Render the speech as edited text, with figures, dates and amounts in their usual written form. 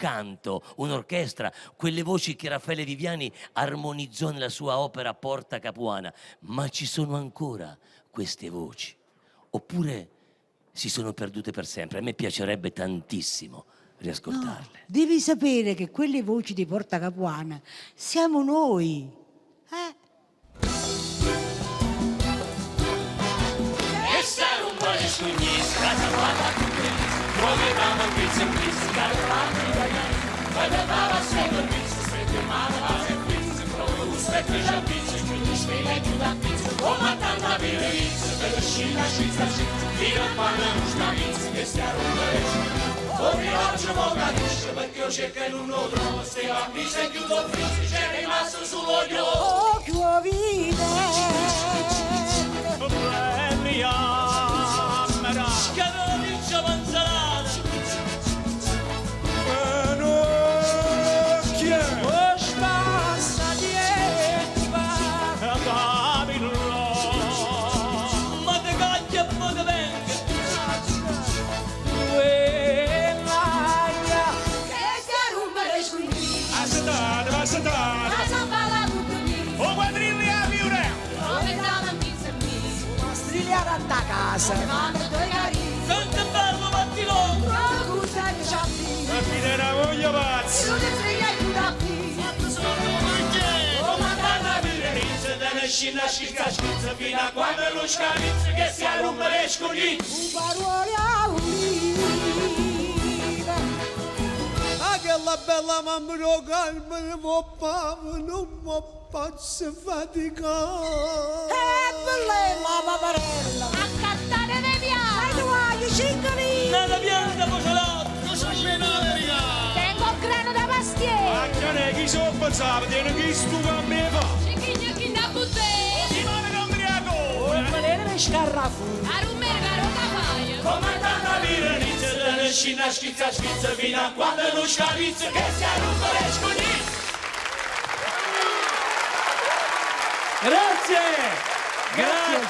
canto, un'orchestra, quelle voci che Raffaele Viviani armonizzò nella sua opera Porta Capuana. Ma ci sono ancora queste voci? Oppure si sono perdute per sempre? A me piacerebbe tantissimo riascoltarle. Devi sapere che quelle voci di Porta Capuana siamo noi. Occhio vide. Da casa Quanto è bello Mattilone! Ma fine una voglia pazza! Scina scizza scizza fino a quando non scavizza che si allunga le scoglitte. Ah, che la bella mamma calma poppa non posso faticare. bella paparella. A cantare le piane! Tu hai 5 lì. Nella pianta pocciolata! Cosa c'è la verità? Tengo il grano da pastiere! Ma che ne chi so pensava, tiene chi stufa a me fa? Cicchigno chi da buttare! Si muove non briaco! Il valere mi scarrafù. A rumere caro capaio! Comandando a dire inizia dalla scina schizza schizza fino a quando non scavizza che si allunga le scoglitte. Grazie! Grazie!